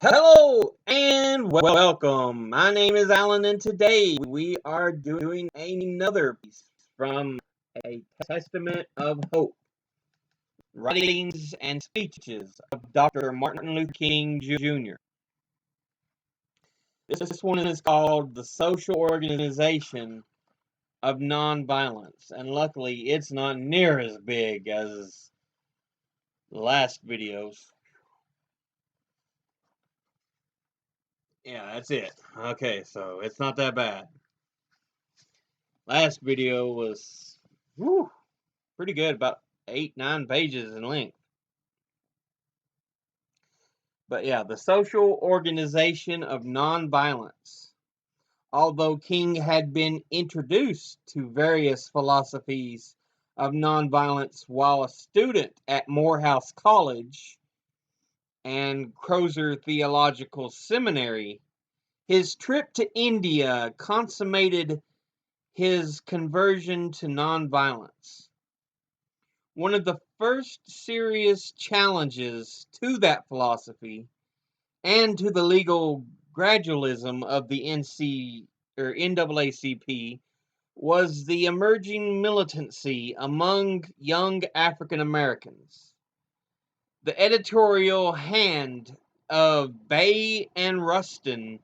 Hello and welcome. My name is Alan, and today we are doing another piece from A Testament of Hope, Writings and Speeches of Dr. Martin Luther King Jr. This one is called The Social Organization of Nonviolence, and luckily it's not near as big as the last videos. Yeah, that's it. Okay, so it's not that bad. Last video was pretty good, about 8-9 pages in length. But yeah, the social organization of nonviolence. Although King had been introduced to various philosophies of nonviolence while a student at Morehouse College and Crozer Theological Seminary, his trip to India consummated his conversion to nonviolence. One of the first serious challenges to that philosophy and to the legal gradualism of the NAACP was the emerging militancy among young African Americans. The editorial hand of Bay and Rustin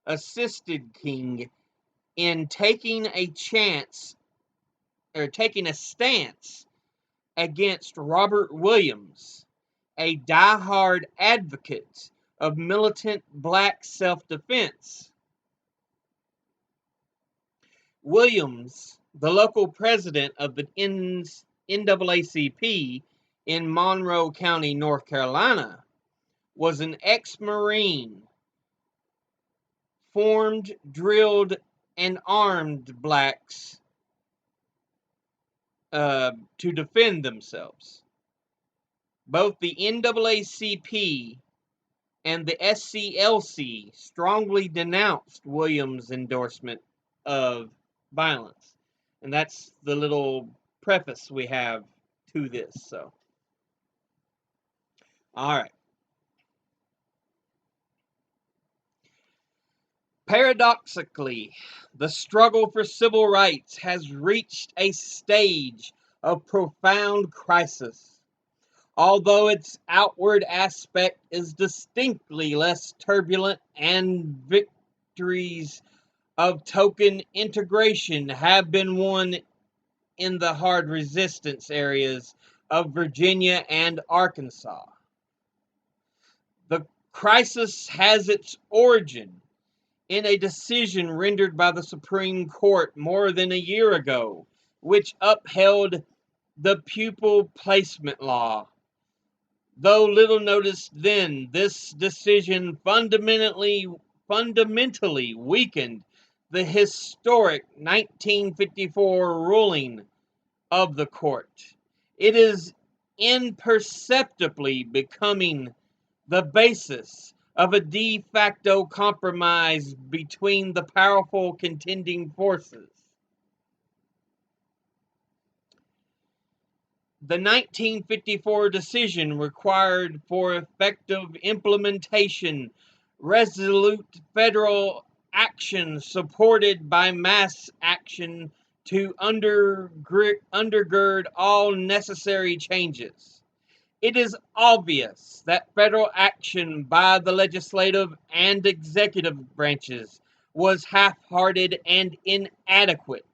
assisted King in taking a stance against Robert Williams, a die-hard advocate of militant black self-defense. Williams, the local president of the NAACP in Monroe County, North Carolina, was an ex-Marine, formed, drilled, and armed blacks to defend themselves. Both the NAACP and the SCLC strongly denounced Williams' endorsement of violence. And that's the little preface we have to this. So, all right. Paradoxically, the struggle for civil rights has reached a stage of profound crisis. Although its outward aspect is distinctly less turbulent and victories of token integration have been won in the hard resistance areas of Virginia and Arkansas. The crisis has its origin in a decision rendered by the Supreme Court more than a year ago, which upheld the pupil placement law. Though little noticed then, this decision fundamentally weakened the historic 1954 ruling of the court. It is imperceptibly becoming the basis of a de facto compromise between the powerful contending forces. The 1954 decision required for effective implementation resolute federal action supported by mass action to undergird all necessary changes. It is obvious that federal action by the legislative and executive branches was half-hearted and inadequate.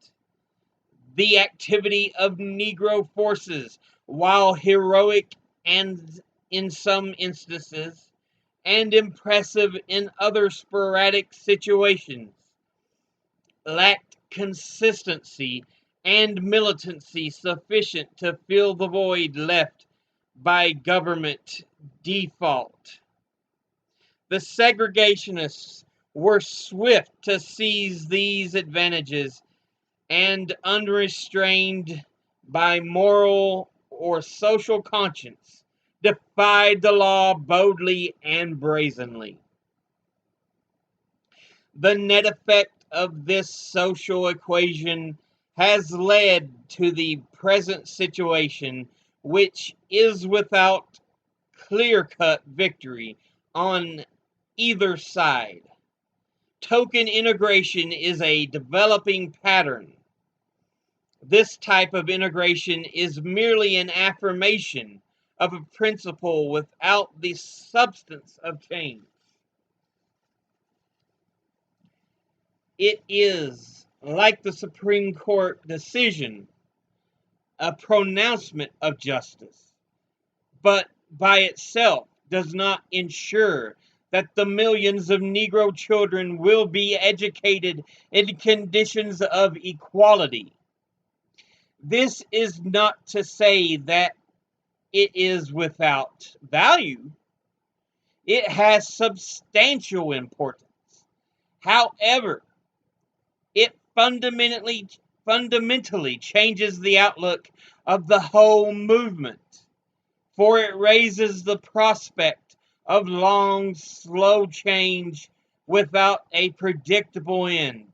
The activity of Negro forces, while heroic and in some instances, and impressive in other sporadic situations, lacked consistency and militancy sufficient to fill the void left by government default. The segregationists were swift to seize these advantages and, unrestrained by moral or social conscience, defied the law boldly and brazenly. The net effect of this social equation has led to the present situation, which is without clear-cut victory on either side. Token integration is a developing pattern. This type of integration is merely an affirmation of a principle without the substance of change. It is, like the Supreme Court decision, a pronouncement of justice, but by itself does not ensure that the millions of Negro children will be educated in conditions of equality. This is not to say that it is without value. It has substantial importance. However, it fundamentally changes the outlook of the whole movement, for it raises the prospect of long, slow change without a predictable end.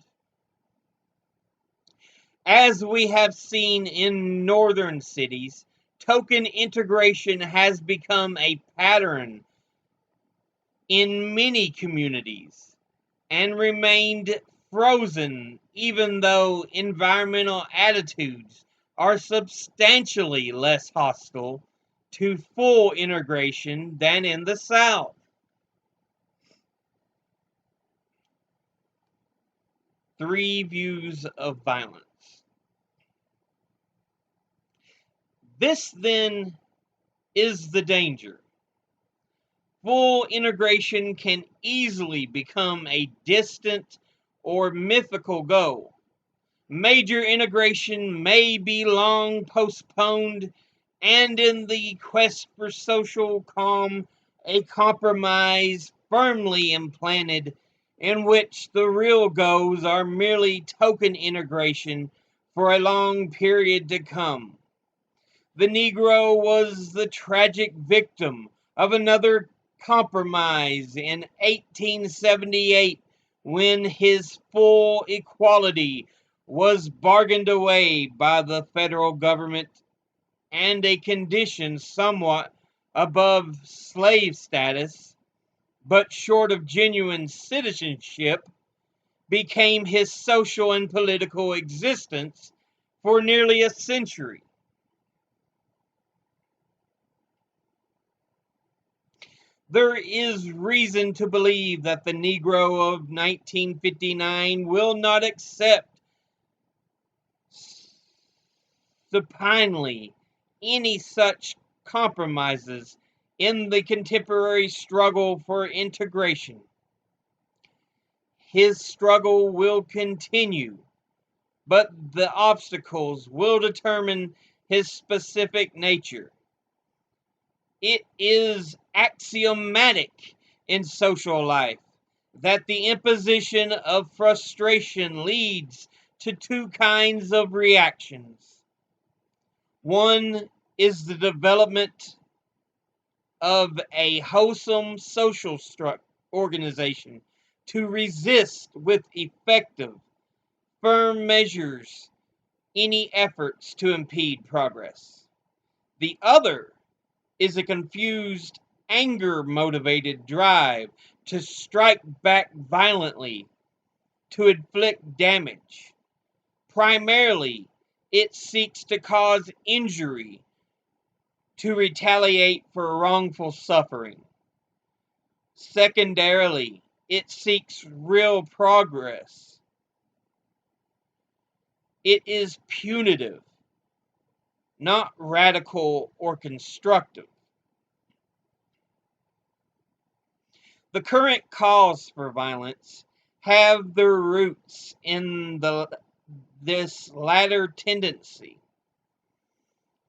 As we have seen in northern cities, token integration has become a pattern in many communities and remained frozen even though environmental attitudes are substantially less hostile to full integration than in the South. Three views of violence. This then is the danger. Full integration can easily become a distant or mythical goal. Major integration may be long postponed, and in the quest for social calm, a compromise firmly implanted in which the real goals are merely token integration for a long period to come. The Negro was the tragic victim of another compromise in 1878 when his full equality was bargained away by the federal government, and a condition somewhat above slave status, but short of genuine citizenship, became his social and political existence for nearly a century. There is reason to believe that the Negro of 1959 will not accept supinely any such compromises in the contemporary struggle for integration. His struggle will continue, but the obstacles will determine his specific nature. It is axiomatic in social life that the imposition of frustration leads to two kinds of reactions. One is the development of a wholesome social organization to resist with effective, firm measures any efforts to impede progress. The other is a confused, anger motivated drive to strike back violently, to inflict damage. Primarily, it seeks to cause injury, to retaliate for wrongful suffering. Secondarily, it seeks real progress. It is punitive, not radical or constructive. The current cause for violence have their roots in this latter tendency.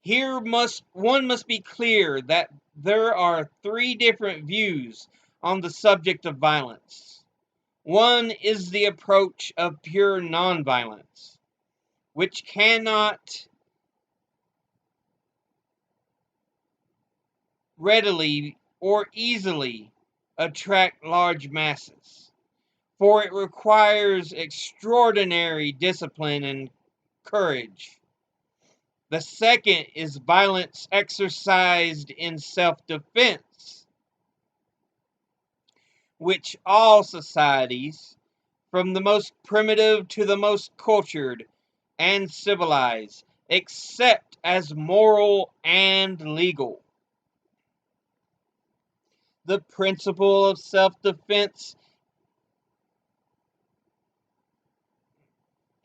Here one must be clear that there are three different views on the subject of violence. One is the approach of pure nonviolence, which cannot readily or easily attract large masses, for it requires extraordinary discipline and courage. The second is violence exercised in self-defense, which all societies, from the most primitive to the most cultured and civilized, accept as moral and legal. The principle of self-defense,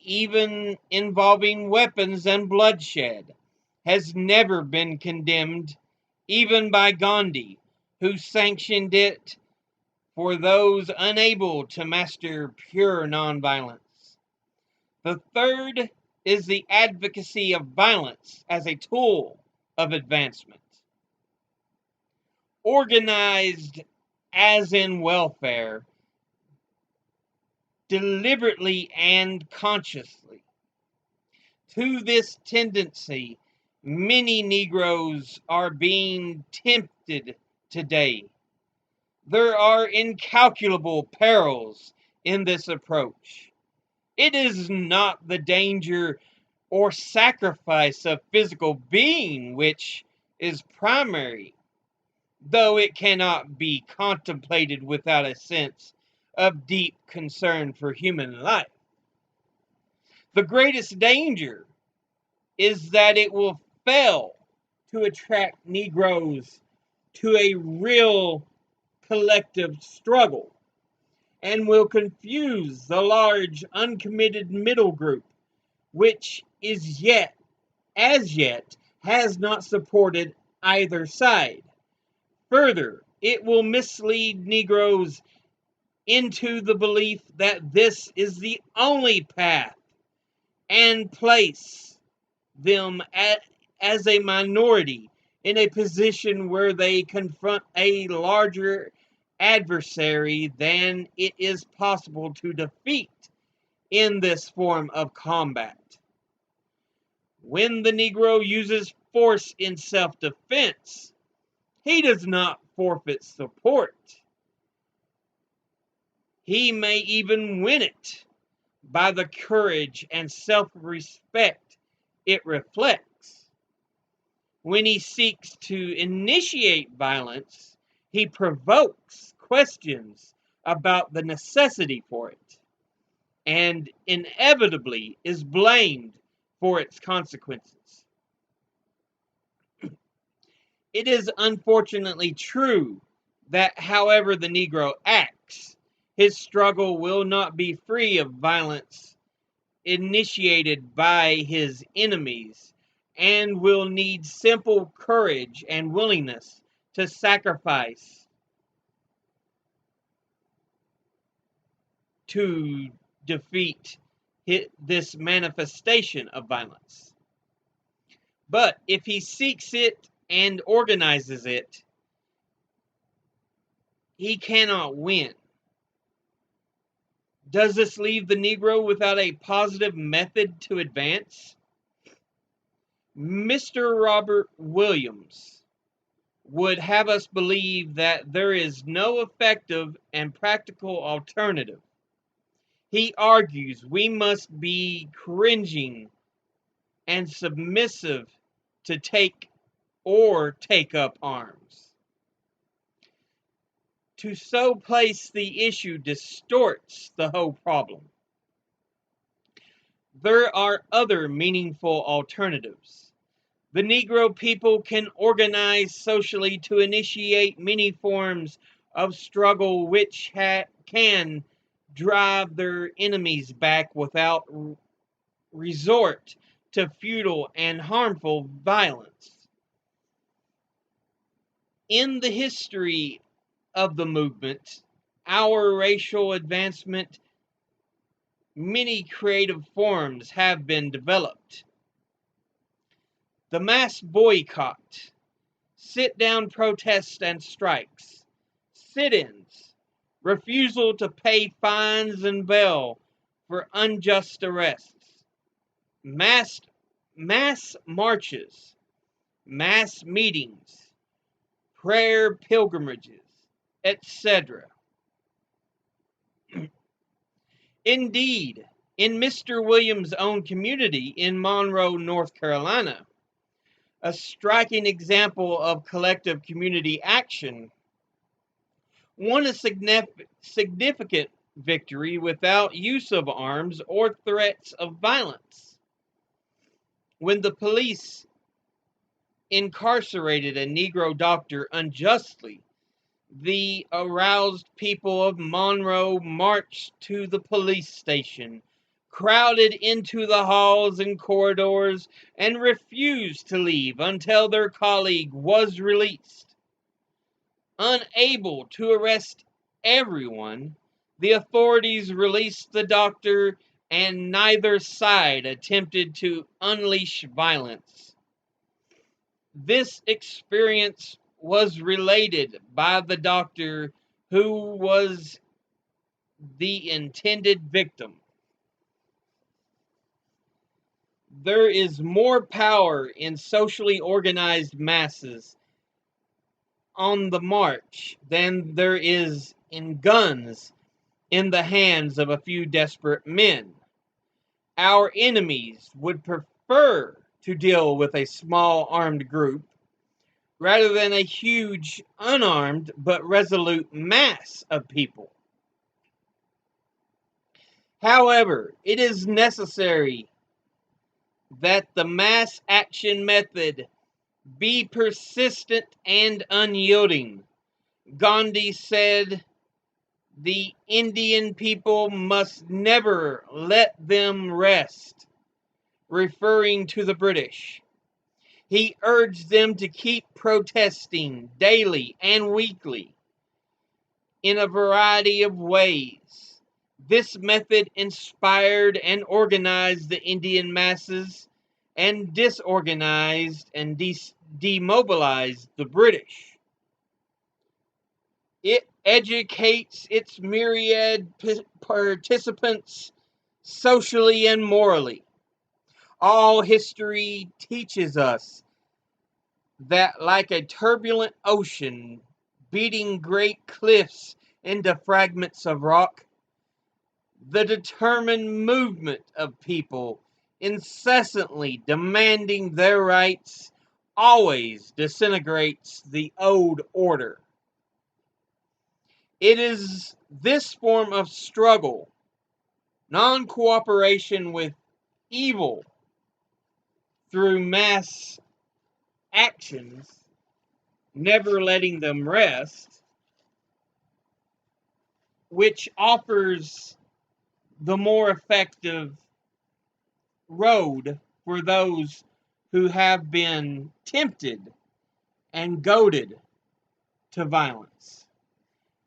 even involving weapons and bloodshed, has never been condemned, even by Gandhi, who sanctioned it for those unable to master pure nonviolence. The third is the advocacy of violence as a tool of advancement. Organized as in welfare, deliberately and consciously. To this tendency, many Negroes are being tempted today. There are incalculable perils in this approach. It is not the danger or sacrifice of physical being which is primary, though it cannot be contemplated without a sense of deep concern for human life. The greatest danger is that it will fail to attract Negroes to a real collective struggle and will confuse the large uncommitted middle group, which as yet has not supported either side. Further, it will mislead Negroes into the belief that this is the only path and place them as a minority in a position where they confront a larger adversary than it is possible to defeat in this form of combat. When the Negro uses force in self-defense, he does not forfeit support. He may even win it by the courage and self-respect it reflects. When he seeks to initiate violence, he provokes questions about the necessity for it, and inevitably is blamed for its consequences. It is unfortunately true that, however the Negro acts, his struggle will not be free of violence initiated by his enemies, and will need simple courage and willingness to sacrifice to defeat this manifestation of violence. But if he seeks it and organizes it, he cannot win. Does this leave the Negro without a positive method to advance? Mr. Robert Williams would have us believe that there is no effective and practical alternative. He argues we must be cringing and submissive to take up arms. To so place the issue distorts the whole problem. There are other meaningful alternatives. The Negro people can organize socially to initiate many forms of struggle which can drive their enemies back without resort to futile and harmful violence. In the history of the movement, our racial advancement, many creative forms have been developed. The mass boycott, sit-down protests and strikes, sit-ins, refusal to pay fines and bail for unjust arrests, mass marches, mass meetings, prayer pilgrimages, etc. Indeed, in Mr. Williams' own community in Monroe, North Carolina, a striking example of collective community action, won a significant victory without use of arms or threats of violence. When the police incarcerated a Negro doctor unjustly, the aroused people of Monroe marched to the police station, crowded into the halls and corridors, and refused to leave until their colleague was released. Unable to arrest everyone, the authorities released the doctor, and neither side attempted to unleash violence. This experience was related by the doctor who was the intended victim. There is more power in socially organized masses on the march than there is in guns in the hands of a few desperate men. Our enemies would prefer to deal with a small armed group rather than a huge, unarmed but resolute mass of people. However, it is necessary that the mass action method be persistent and unyielding. Gandhi said, "The Indian people must never let them rest," referring to the British. He urged them to keep protesting daily and weekly in a variety of ways. This method inspired and organized the Indian masses and disorganized and demobilized the British. It educates its myriad participants socially and morally. All history teaches us that, like a turbulent ocean beating great cliffs into fragments of rock, the determined movement of people incessantly demanding their rights always disintegrates the old order. It is this form of struggle, non cooperation with evil through mass actions, never letting them rest, which offers the more effective road for those who have been tempted and goaded to violence.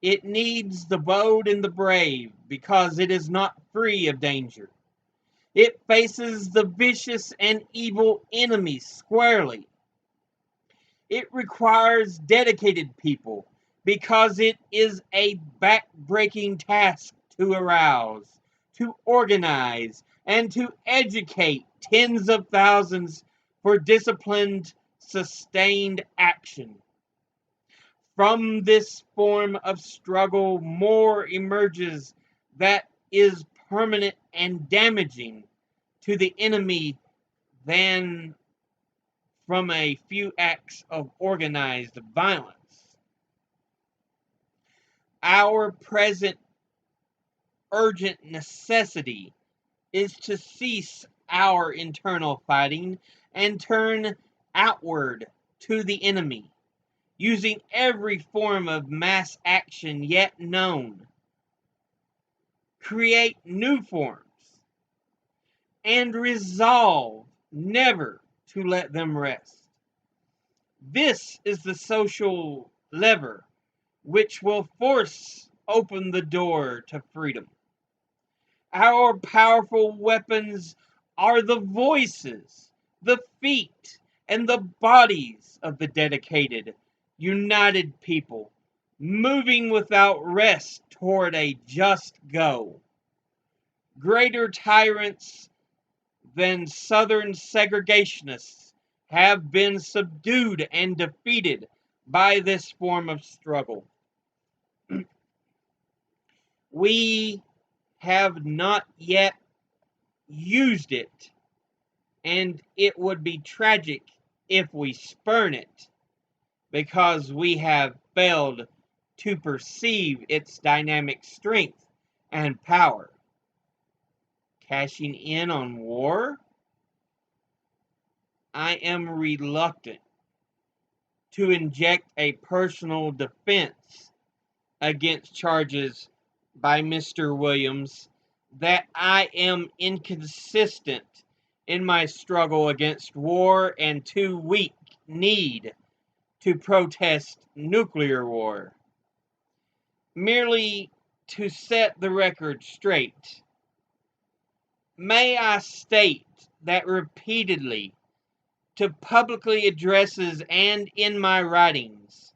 It needs the bold and the brave because it is not free of danger. It faces the vicious and evil enemy squarely. It requires dedicated people because it is a back-breaking task to arouse, to organize, and to educate tens of thousands for disciplined, sustained action. From this form of struggle, more emerges that is permanent and damaging to the enemy than from a few acts of organized violence. Our present urgent necessity is to cease our internal fighting and turn outward to the enemy, using every form of mass action yet known. Create new forms and resolve never to let them rest. This is the social lever which will force open the door to freedom. Our powerful weapons are the voices, the feet, and the bodies of the dedicated, united people, moving without rest toward a just go. Greater tyrants than Southern segregationists have been subdued and defeated by this form of struggle. We have not yet used it, and it would be tragic if we spurn it, because we have failed to perceive its dynamic strength and power. Cashing in on war? I am reluctant to inject a personal defense against charges by Mr. Williams that I am inconsistent in my struggle against war and too weak need to protest nuclear war. Merely to set the record straight, may I state that repeatedly, to publicly addresses and in my writings,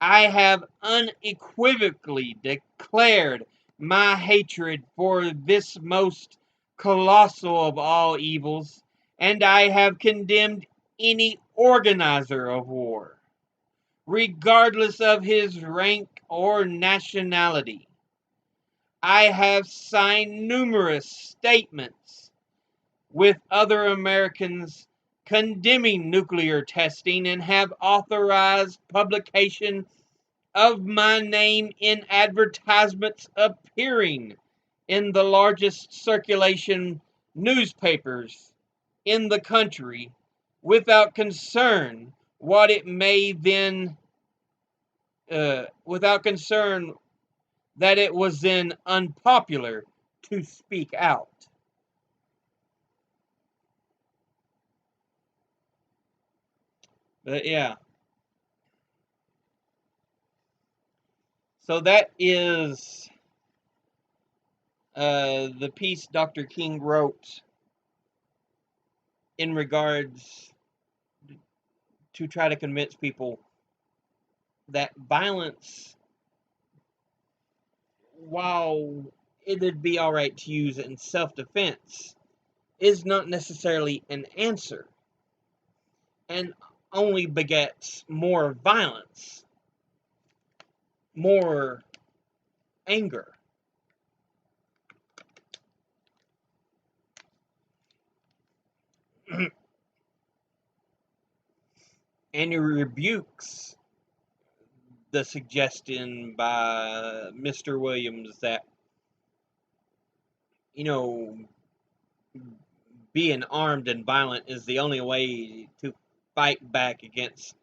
I have unequivocally declared my hatred for this most colossal of all evils, and I have condemned any organizer of war, regardless of his rank or nationality. I have signed numerous statements with other Americans condemning nuclear testing and have authorized publication of my name in advertisements appearing in the largest circulation newspapers in the country without concern what it may then without concern that it was then unpopular to speak out. But yeah, so that is the piece Dr. King wrote in regards to try to convince people that violence, while it'd be all right to use it in self-defense, is not necessarily an answer and only begets more violence, more anger. And he rebukes the suggestion by Mr. Williams that, you know, being armed and violent is the only way to fight back against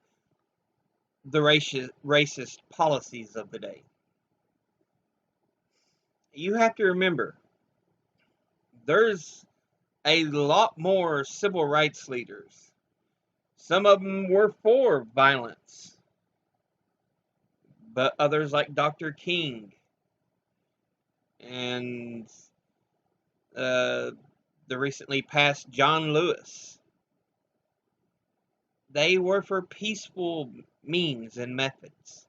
the racist policies of the day. You have to remember, there's a lot more civil rights leaders. Some of them were for violence, but others, like Dr. King and the recently passed John Lewis, they were for peaceful means and methods.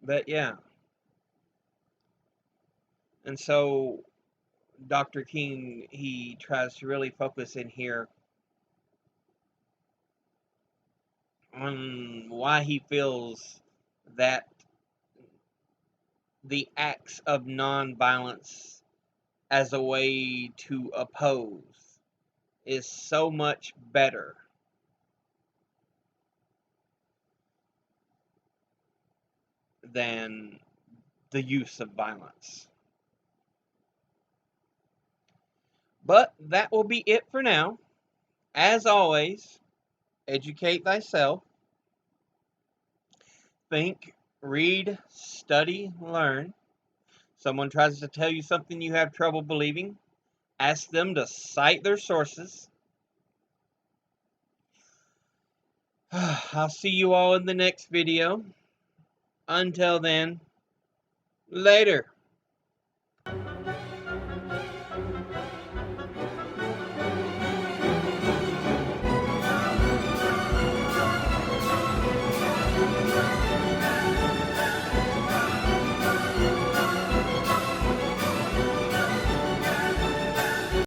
But yeah. And so Dr. King, he tries to really focus in here on why he feels that the acts of nonviolence as a way to oppose is so much better than the use of violence. But that will be it for now. As always, educate thyself. Think, read, study, learn. Someone tries to tell you something you have trouble believing, ask them to cite their sources. I'll see you all in the next video. Until then, later.